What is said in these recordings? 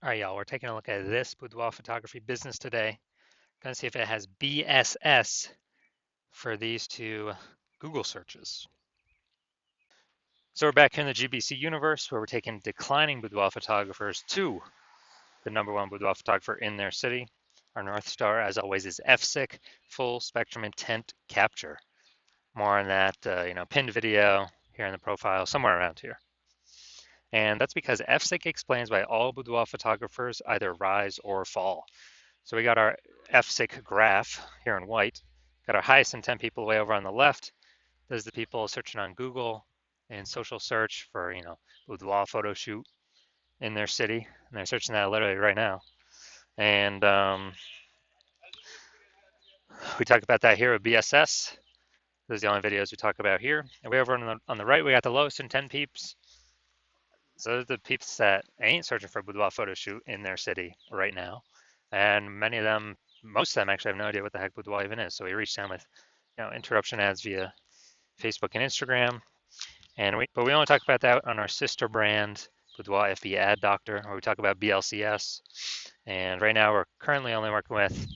All right, y'all, we're taking a look at this boudoir photography business today. Gonna see if it has BSS for these two Google searches. So we're back here in the GBC universe where we're taking declining boudoir photographers to the #1 boudoir photographer in their city. Our North Star, as always, is FSIC, full spectrum intent capture. More on that, pinned video here in the profile, somewhere around here. And that's because FSIC explains why all boudoir photographers either rise or fall. So we got our FSIC graph here in white. Got our highest intent people way over on the left. Those are the people searching on Google and social search for, boudoir photo shoot in their city. And they're searching that literally right now. And we talk about that here with BSS. Those are the only videos we talk about here. And way over on the right, we got the lowest intent peeps. So those are the peeps that ain't searching for a boudoir photo shoot in their city right now. And many of them, most of them actually have no idea what the heck boudoir even is. So we reached them with, interruption ads via Facebook and Instagram. But we only talk about that on our sister brand, Boudoir FB Ad Doctor, where we talk about BLCS. And right now we're currently only working with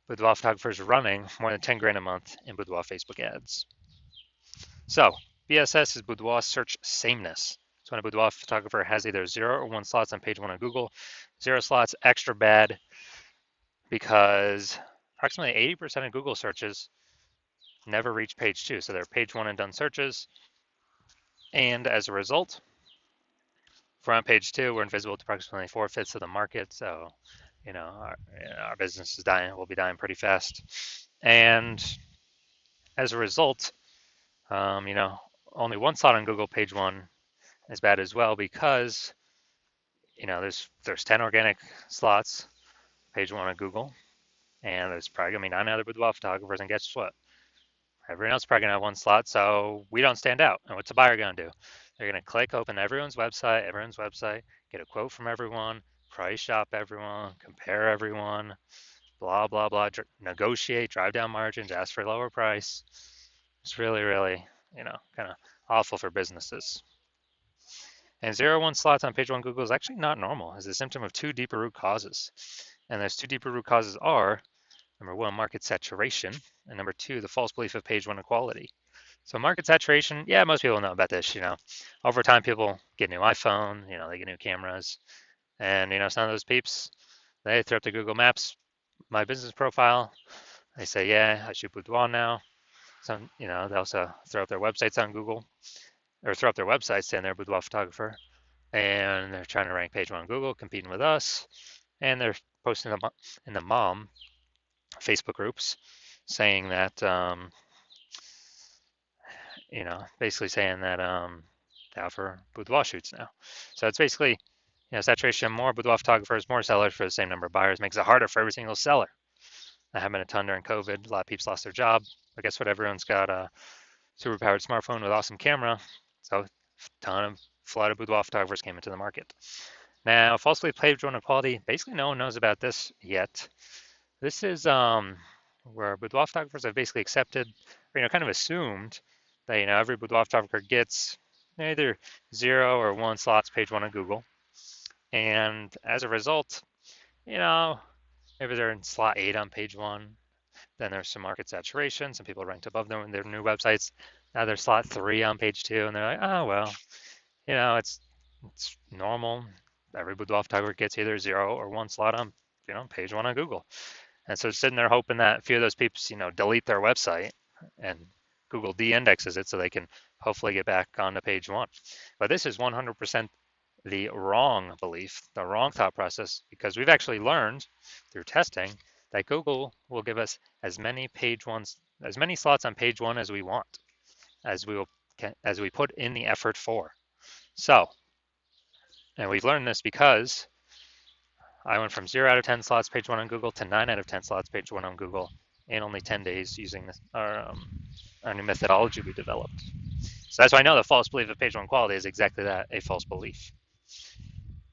boudoir photographers running more than 10 grand a month in boudoir Facebook ads. So BSS is boudoir search sameness. So when a boudoir photographer has either 0 or 1 slots on page 1 on Google, 0 slots extra bad because approximately 80% of Google searches never reach page 2. So they're page 1 and done searches. And as a result, if we're on page 2, we're invisible to approximately 4/5 of the market. So, our business is dying. We'll be dying pretty fast. And as a result, only 1 slot on Google page 1 is bad as well because, there's 10 organic slots, page 1 of Google, and there's probably gonna be 9 other boudoir photographers, and guess what? Everyone else is probably gonna have 1 slot, so we don't stand out. And what's a buyer gonna do? They're gonna click open everyone's website, get a quote from everyone, price shop everyone, compare everyone, blah, blah, blah, negotiate, drive down margins, ask for a lower price. It's really, really, kind of awful for businesses. And 0-1 slots on page 1 Google is actually not normal. It's a symptom of 2 deeper root causes. And those 2 deeper root causes are, number 1, market saturation, and number 2, the false belief of page 1 equality. So market saturation, yeah, most people know about this, Over time, people get new iPhone, they get new cameras. And, some of those peeps, they throw up the Google Maps, my business profile. They say, yeah, I shoot boudoir now. Some, they also throw up their websites on Google, or throw up their websites saying they're a boudoir photographer. And they're trying to rank page 1 on Google, competing with us. And they're posting them in the mom Facebook groups saying that, basically saying that they offer boudoir shoots now. So it's basically, saturation, more boudoir photographers, more sellers for the same number of buyers makes it harder for every single seller. That happened a ton during COVID. A lot of people lost their job. But guess what? Everyone's got a super powered smartphone with awesome camera. So a ton of flood of boudoir photographers came into the market. Now, falsely page 1 equality, basically no one knows about this yet. This is where boudoir photographers have basically accepted, or kind of assumed that every boudoir photographer gets either 0 or 1 slots page 1 on Google, and as a result, maybe they're in slot 8 on page 1. Then there's some market saturation. Some people ranked above them in their new websites. Now they're slot 3 on page 2, and they're like, oh well, it's normal. Every boudoir photographer gets either 0 or 1 slot on page 1 on Google. And so sitting there hoping that a few of those people, delete their website and Google de-indexes it so they can hopefully get back onto page 1. But this is 100% the wrong belief, the wrong thought process, because we've actually learned through testing that Google will give us as many slots on page 1 as we want, as we put in the effort for. So, and we've learned this because I went from 0 out of 10 slots page 1 on Google to 9 out of 10 slots page 1 on Google in only 10 days using our new methodology we developed. So that's why I know the false belief of page 1 quality is exactly that, a false belief.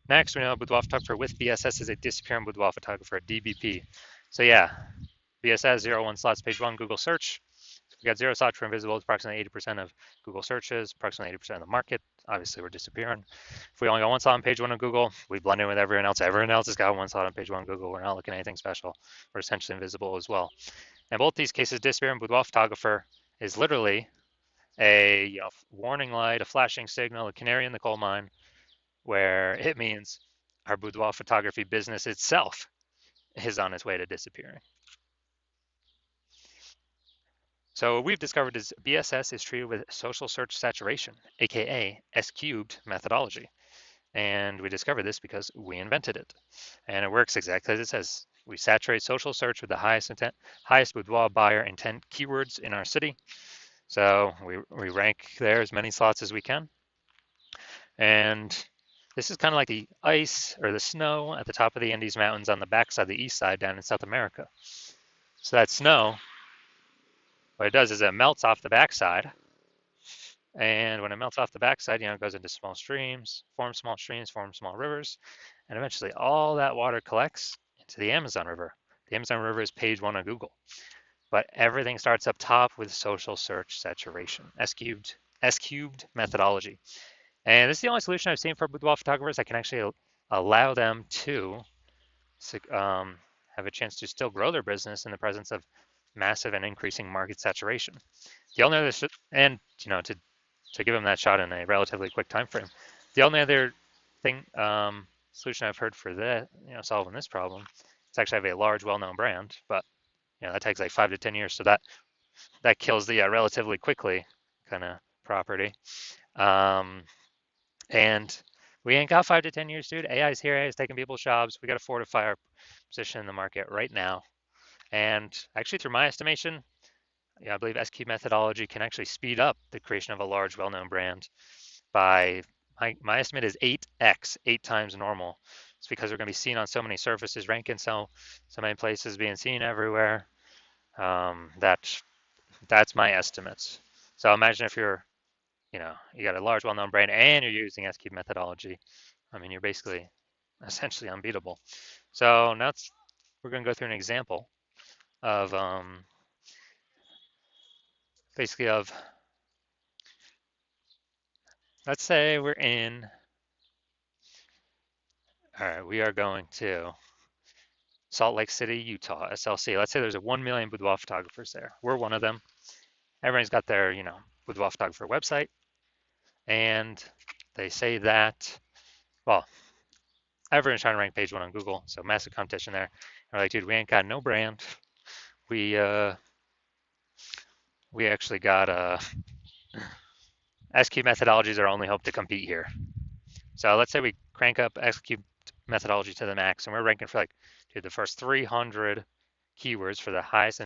Next, we know boudoir photographer with BSS is a disappearing boudoir photographer, DBP. So yeah, BSS 0-1 slots page 1 Google search. So we got 0 slots for invisible, approximately 80% of Google searches, approximately 80% of the market. obviously we're disappearing. If we only got one slot on page one of Google, we blend in with everyone else. Everyone else has got one slot on page one of Google. We're not looking at anything special. We're essentially invisible as well. In both these cases, disappear and boudoir photographer is literally a warning light, a flashing signal, a canary in the coal mine, where it means our boudoir photography business itself is on its way to disappearing. So what we've discovered is BSS is treated with social search saturation, aka S-cubed methodology. And we discovered this because we invented it. And it works exactly as it says. We saturate social search with the highest boudoir buyer intent keywords in our city. So we rank there as many slots as we can. And this is kind of like the ice or the snow at the top of the Andes Mountains on the backside, the east side down in South America. So that snow, what it does is it melts off the backside. And when it melts off the backside, it goes into small streams, forms small rivers, and eventually all that water collects into the Amazon River. The Amazon River is page one on Google. But everything starts up top with social search saturation, S-cubed methodology. And this is the only solution I've seen for boudoir photographers that can actually allow them to have a chance to still grow their business in the presence of massive and increasing market saturation. The only other, and to give them that shot in a relatively quick time frame, the only other solution I've heard for that, solving this problem, it's actually have a large, well-known brand, but that takes like 5 to 10 years, so that kills the relatively quickly kind of property. And we ain't got 5 to 10 years, dude. AI is here. AI is taking people's jobs. We got to fortify our position in the market right now. And actually, through my estimation, I believe S-cube methodology can actually speed up the creation of a large, well-known brand by, my estimate is 8x, 8 times normal. It's because we're going to be seen on so many surfaces, ranking so many places, being seen everywhere. That's my estimates. So imagine if you're you got a large, well-known brand and you're using S-cube methodology. I mean, you're basically essentially unbeatable. So now we're going to go through an example of basically of, let's say we're in, all right, we are going to Salt Lake City, Utah, SLC. Let's say there's 1 million boudoir photographers there. We're one of them. Everyone's got their, boudoir photographer website. And they say that, well, everyone's trying to rank page one on Google, so massive competition there. And we're like, dude, we ain't got no brand. We actually got S-cube methodologies are our only hope to compete here. So let's say we crank up S-cube methodology to the max, and we're ranking for the first 300 keywords for the highest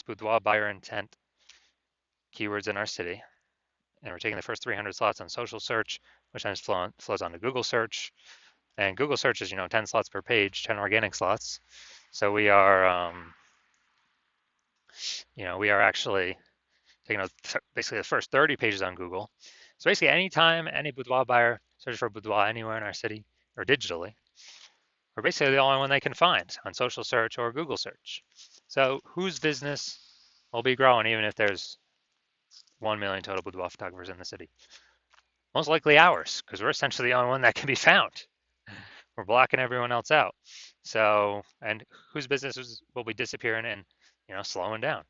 boudoir buyer intent keywords in our city. And we're taking the first 300 slots on social search, which then flows on to Google search. And Google search is 10 slots per page, 10 organic slots. So we are we are actually taking basically the first 30 pages on Google. So basically, anytime any boudoir buyer searches for boudoir anywhere in our city or digitally, we're basically the only one they can find on social search or Google search. So whose business will be growing even if there's 1 million total boudoir photographers in the city? Most likely ours, because we're essentially the only one that can be found. We're blocking everyone else out. So, and whose businesses will be disappearing and slowing down?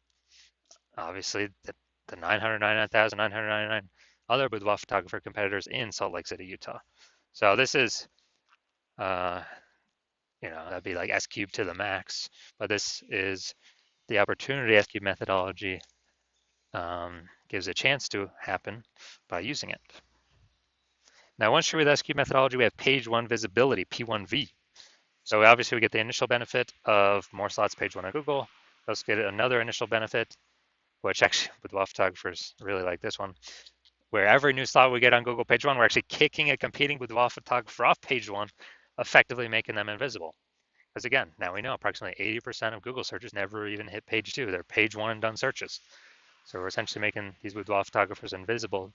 Obviously, the 999,999 other boudoir photographer competitors in Salt Lake City, Utah. So this is, that'd be like S-cube to the max, but this is the opportunity S-cube methodology gives a chance to happen by using it. Now, once you're with S-cube methodology, we have page one visibility, P1V. So obviously we get the initial benefit of more slots page one on Google. We also get another initial benefit, which actually boudoir photographers really like this one, where every new slot we get on Google page one, we're actually kicking a competing boudoir photographer off page one, effectively making them invisible. Because again, now we know approximately 80% of Google searches never even hit page two. They're page one and done searches. So we're essentially making these boudoir photographers invisible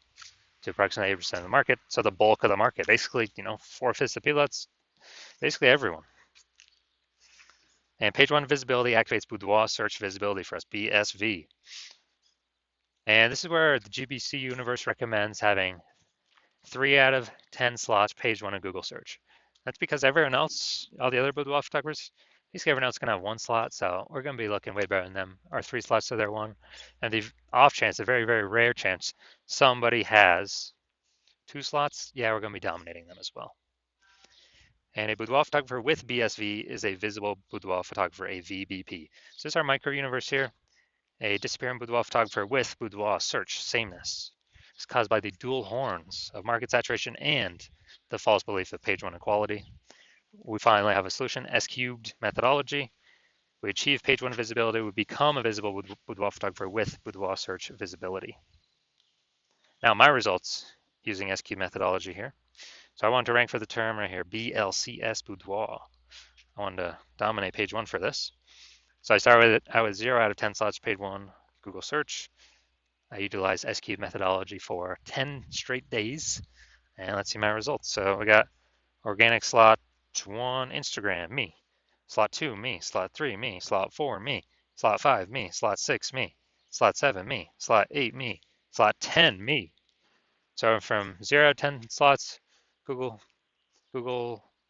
to approximately 80% of the market. So the bulk of the market, basically, 4/5 of people, that's basically everyone. And page one visibility activates boudoir search visibility for us, BSV. And this is where the GBC universe recommends having 3 out of 10 slots, page 1 of Google search. That's because everyone else, all the other boudoir photographers, basically everyone else is going to have 1 slot, so we're going to be looking way better than them. Our 3 slots to their 1. And the off chance, a very, very rare chance, somebody has 2 slots, yeah, we're going to be dominating them as well. And a boudoir photographer with BSV is a visible boudoir photographer, a VBP. So this is our micro universe here. A disappearing boudoir photographer with boudoir search sameness is caused by the dual horns of market saturation and the false belief of page 1 equality. We finally have a solution, S cubed methodology. We achieve page 1 visibility, we become a visible boudoir photographer with boudoir search visibility. Now my results using S cubed methodology here. So I want to rank for the term right here, BLCS boudoir. I wanted to dominate page 1 for this. So I started with 0 out of 10 slots, page 1, Google search. I utilized S cubed methodology for 10 straight days. And let's see my results. So we got organic slot 1, Instagram, me. Slot 2, me. Slot 3, me. Slot 4, me. Slot 5, me. Slot 6, me. Slot 7, me. Slot 8, me. Slot 10, me. So from 0 to 10 slots, Google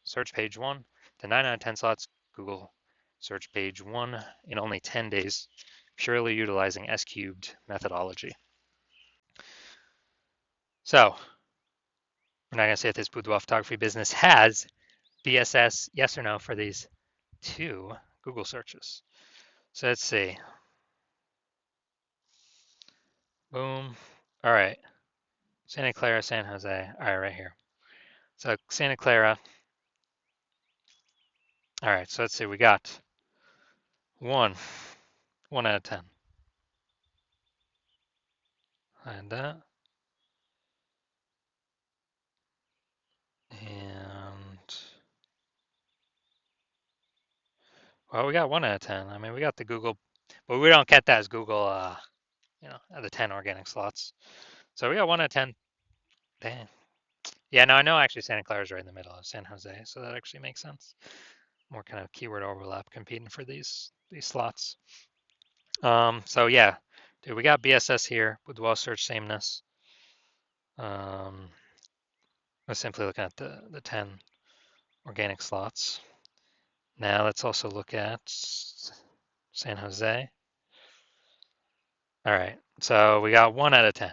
search page 1 to 9 out of 10 slots, Google search page 1 in only 10 days, purely utilizing S cubed methodology. So we're not going to say if this boudoir photography business has BSS, yes or no, for these 2 Google searches. So let's see. Boom. All right. Santa Clara, San Jose. All right, right here. So Santa Clara. All right, so let's see. We got 1 out of 10. And that. And well, we got 1 out of 10. I mean, we got the Google, but we don't get that as Google, the 10 organic slots. So we got 1 out of 10. Dang. Yeah, no, I know actually Santa Clara is right in the middle of San Jose, so that actually makes sense. More kind of keyword overlap competing for these slots. So yeah, dude, we got BSS here with well search sameness. I'm simply looking at the 10 organic slots. Now let's also look at San Jose. All right, so we got 1 out of 10.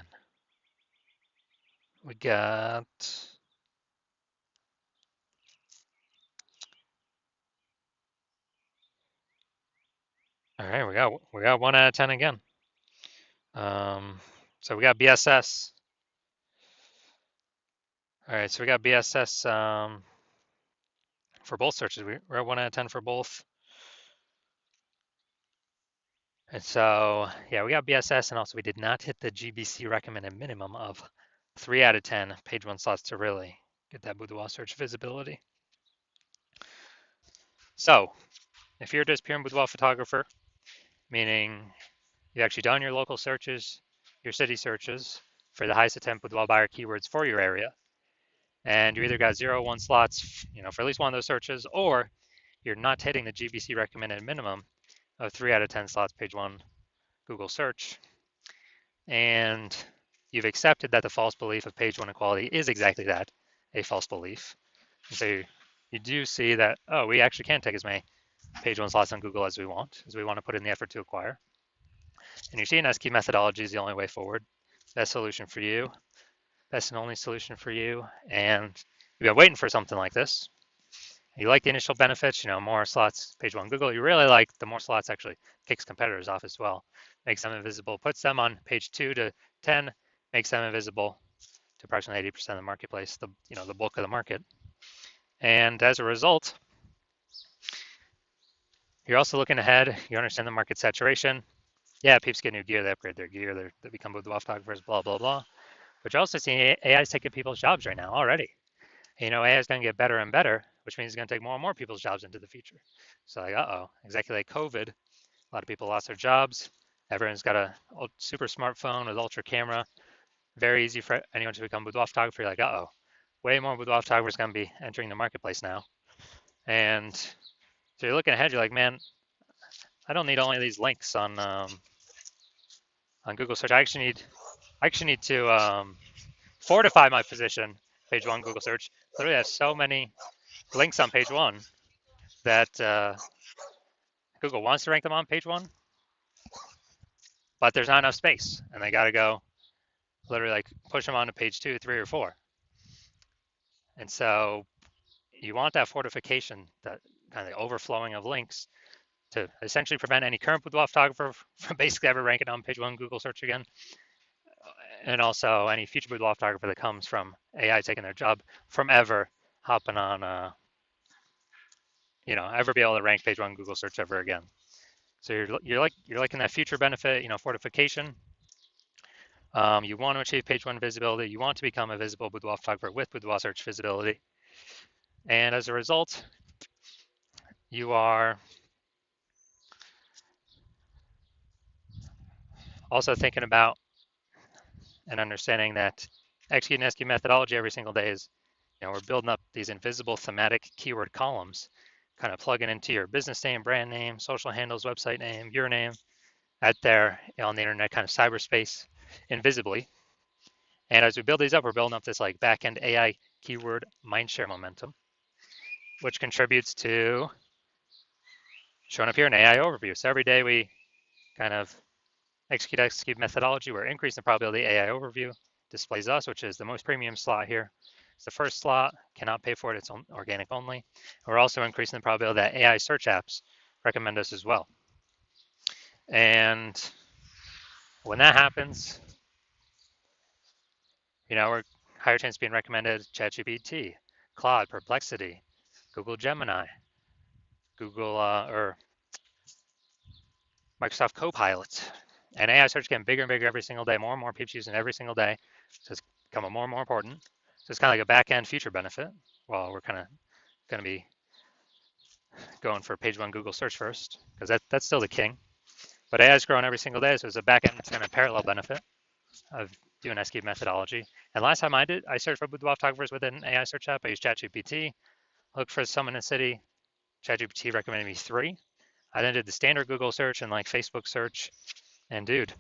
We got all right. We got 1 out of 10 again. So we got BSS. All right, so we got BSS for both searches. We're at 1 out of 10 for both. And so, yeah, we got BSS, and also we did not hit the GBC recommended minimum of 3 out of 10 page 1 slots to really get that boudoir search visibility. So, if you're just pure boudoir photographer, meaning you've actually done your local searches, your city searches for the highest attempt boudoir buyer keywords for your area, and you either got 0 1 slots, for at least one of those searches, or you're not hitting the GBC recommended minimum of 3 out of 10 slots page 1 Google search, and you've accepted that the false belief of page 1 equality is exactly that, a false belief. And so you do see that, oh, we actually can take as many page 1 slots on Google as we want to put in the effort to acquire. And you see an S-key methodology is the only way forward. Best solution for you, best and only solution for you. And you've been waiting for something like this. You like the initial benefits, more slots, page 1 Google. You really like the more slots actually kicks competitors off as well. Makes them invisible, puts them on page 2 to 10, makes them invisible to approximately 80% of the marketplace, the bulk of the market. And as a result, you're also looking ahead. You understand the market saturation. Yeah, peeps get new gear, they upgrade their gear, they become boudoir photographers, blah, blah, blah. But you're also seeing AI is taking people's jobs right now already. AI is going to get better and better, which means it's going to take more and more people's jobs into the future. So like, exactly like COVID, a lot of people lost their jobs. Everyone's got a super smartphone with ultra camera. Very easy for anyone to become boudoir photographer. You're like, way more boudoir photographers going to be entering the marketplace now. And so you're looking ahead, you're like, man, I don't need only these links on Google search. I actually need to fortify my position. Page one Google search. Literally, I have so many links on page one that Google wants to rank them on page one, but there's not enough space, and they got to go literally like push them onto page 2, 3, or 4. And so you want that fortification, that kind of the overflowing of links to essentially prevent any current boudoir photographer from basically ever ranking on page one Google search again. And also any future boudoir photographer that comes from AI taking their job from ever hopping on, ever be able to rank page one Google search ever again. So you're liking that future benefit, fortification. You want to achieve page one visibility. You want to become a visible boudoir photographer with boudoir search visibility. And as a result, you are also thinking about and understanding that executing SQ methodology every single day is, we're building up these invisible thematic keyword columns, kind of plugging into your business name, brand name, social handles, website name, your name, out there on the internet, kind of cyberspace, invisibly. And as we build these up, we're building up this like back-end AI keyword mindshare momentum, which contributes to showing up here in AI overview. So every day we kind of execute methodology, we're increasing the probability AI overview displays us, which is the most premium slot here. It's the first slot, cannot pay for it, it's organic only. We're also increasing the probability that AI search apps recommend us as well. And when that happens, we're higher chance of being recommended ChatGPT, Claude, Perplexity, Google Gemini, Google or Microsoft Copilot. And AI search getting bigger and bigger every single day. More and more people using it every single day. So it's becoming more and more important. So it's kind of like a back-end feature benefit. Well, we're kind of going to be going for page one Google search first, because that's still the king. But AI is growing every single day, so it's a back-end kind of parallel benefit of doing SQ methodology. And last time I searched for boudoir photographers with an AI search app. I used ChatGPT, looked for someone in the city. ChatGPT recommended me 3. I then did the standard Google search and like Facebook search. And dude,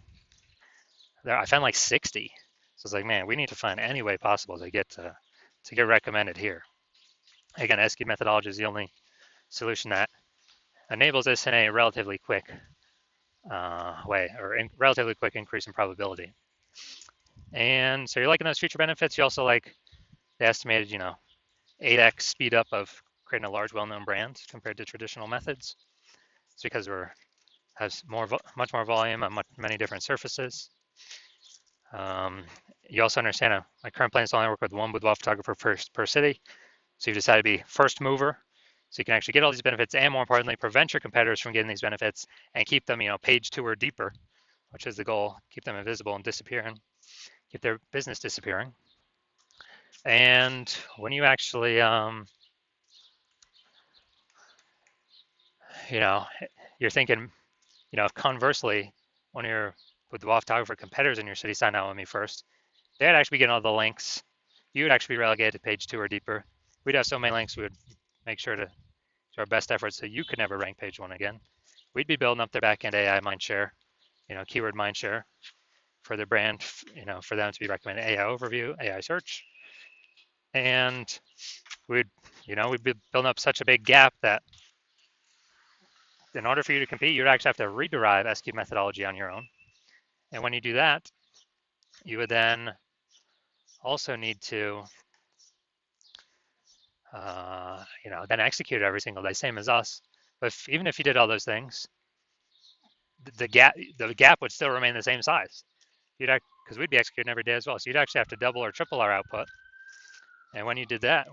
I found like 60. So it's like, man, we need to find any way possible to get recommended here. Again, SQ methodology is the only solution that enables this in a relatively quick way, or relatively quick increase in probability. And so you're liking those future benefits. You also like the estimated, 8x speed up of creating a large, well-known brand compared to traditional methods. It's because has much more volume on many different surfaces. You also understand my current plan is to only work with one boudoir photographer per city. So you decide to be first mover, so you can actually get all these benefits, and more importantly, prevent your competitors from getting these benefits and keep them, page 2 or deeper, which is the goal. Keep them invisible and disappearing, keep their business disappearing. And when you actually, you're thinking, if conversely, one of your boudoir photographer competitors in your city signed out with me first, they'd actually be getting all the links. You would actually be relegated to page 2 or deeper. We'd have so many links, we would make sure to do our best efforts so you could never rank page 1 again. We'd be building up their backend AI mindshare, keyword mindshare for their brand, for them to be recommended AI overview, AI search. And we'd be building up such a big gap that in order for you to compete, you'd actually have to rederive SQ methodology on your own. And when you do that, you would then also need to, then execute every single day, same as us. But even if you did all those things, the gap would still remain the same size. Because we'd be executing every day as well. So you'd actually have to double or triple our output. And when you do that,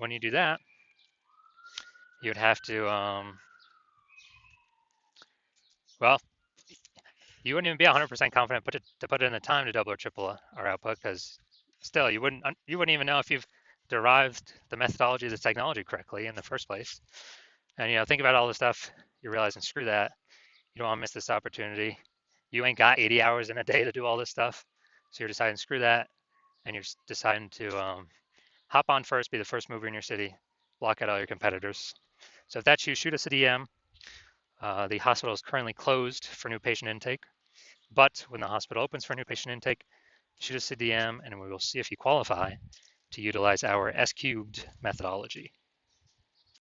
you'd have to, you wouldn't even be 100% confident to put in the time to double or triple our output, because still you wouldn't even know if you've derived the methodology of the technology correctly in the first place. And think about all the stuff you're realizing, screw that. You don't want to miss this opportunity. You ain't got 80 hours in a day to do all this stuff. So you're deciding, screw that. And you're deciding to hop on first, be the first mover in your city, block out all your competitors. So if that's you, shoot us a DM. The hospital is currently closed for new patient intake, but when the hospital opens for new patient intake, shoot us a DM and we will see if you qualify to utilize our S cubed methodology.